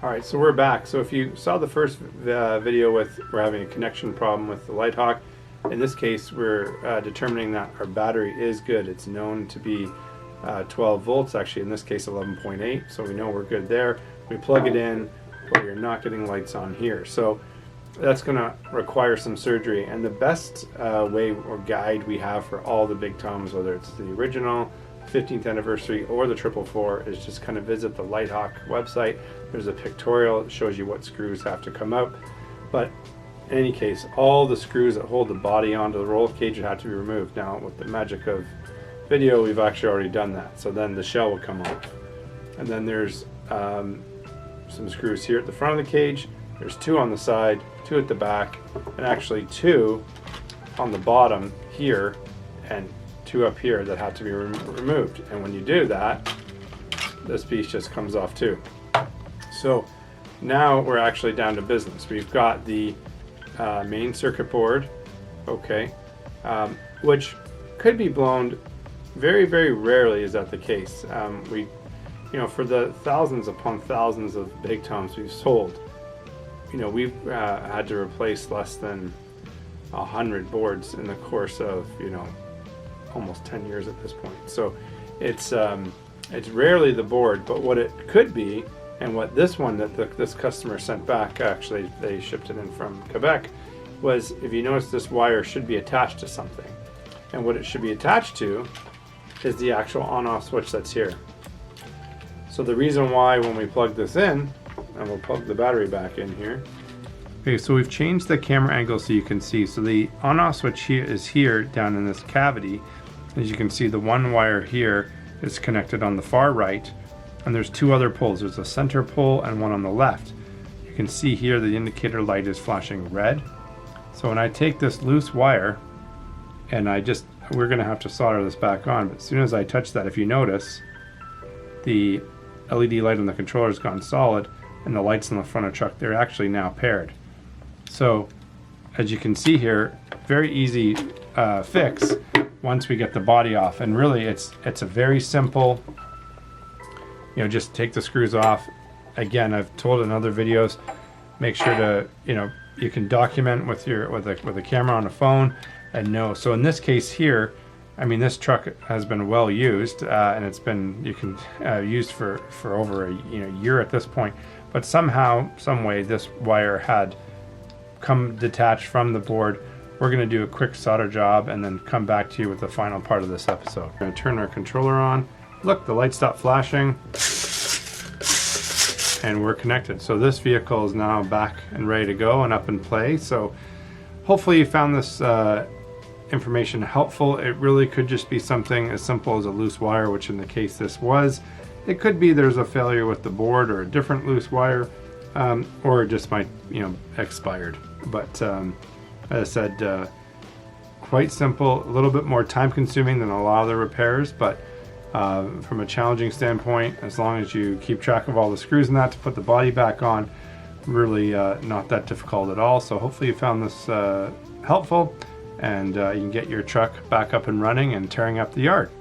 Alright, so we're back. So if you saw the first video with we're having a connection problem with the Litehawk, in this case we're determining that our battery is good. It's known to be 12 volts, actually in this case 11.8, so we know we're good there. We plug it in, but we're not getting lights on here. So that's going to require some surgery, and the best way or guide we have for all the Big Toms, whether it's the original 15th anniversary or the 444, is just kind of visit the Litehawk website. There's a pictorial that shows you what screws have to come out, but in any case, all the screws that hold the body onto the roll cage have to be removed. Now with the magic of video, we've actually already done that, so then the shell will come off. And then there's some screws here at the front of the cage. There's 2 on the side, 2 at the back, and actually 2 on the bottom here, and 2 up here that have to be removed. And when you do that, this piece just comes off too. So now we're actually down to business. We've got the main circuit board, okay, which could be blown. Very, very rarely is that the case. For the thousands upon thousands of Big Toms we've sold, we've had to replace less than 100 boards in the course of almost 10 years at this point. So it's rarely the board, but what it could be, and what this one that this customer sent back, actually they shipped it in from Quebec, was, if you notice, this wire should be attached to something, and what it should be attached to is the actual on-off switch that's here. So the reason why, when we plug this in, and we'll plug the battery back in here. Okay, so we've changed the camera angle so you can see. So the on-off switch here is here down in this cavity. As you can see, the one wire here is connected on the far right, and there's 2 other poles. There's a center pole and one on the left. You can see here the indicator light is flashing red. So when I take this loose wire, and we're gonna have to solder this back on, but as soon as I touch that, if you notice, the LED light on the controller has gone solid, and the lights on the front of the truck, they're actually now paired. So as you can see here, very easy fix once we get the body off. And really it's a very simple, just take the screws off. Again, I've told in other videos, make sure to, you can document with a camera on a phone and know. So in this case here, I mean, this truck has been well used, and it's been used for over a year at this point. But somehow, some way, this wire had come detached from the board. We're going to do a quick solder job and then come back to you with the final part of this episode. We're going to turn our controller on. Look, the light stopped flashing, and we're connected. So this vehicle is now back and ready to go and up in play. So hopefully you found this information helpful. It really could just be something as simple as a loose wire, which in the case this was. It could be there's a failure with the board or a different loose wire, or it just might expired. But as I said, quite simple, a little bit more time consuming than a lot of the repairs, but from a challenging standpoint, as long as you keep track of all the screws and that to put the body back on, really not that difficult at all. So hopefully you found this helpful, and you can get your truck back up and running and tearing up the yard.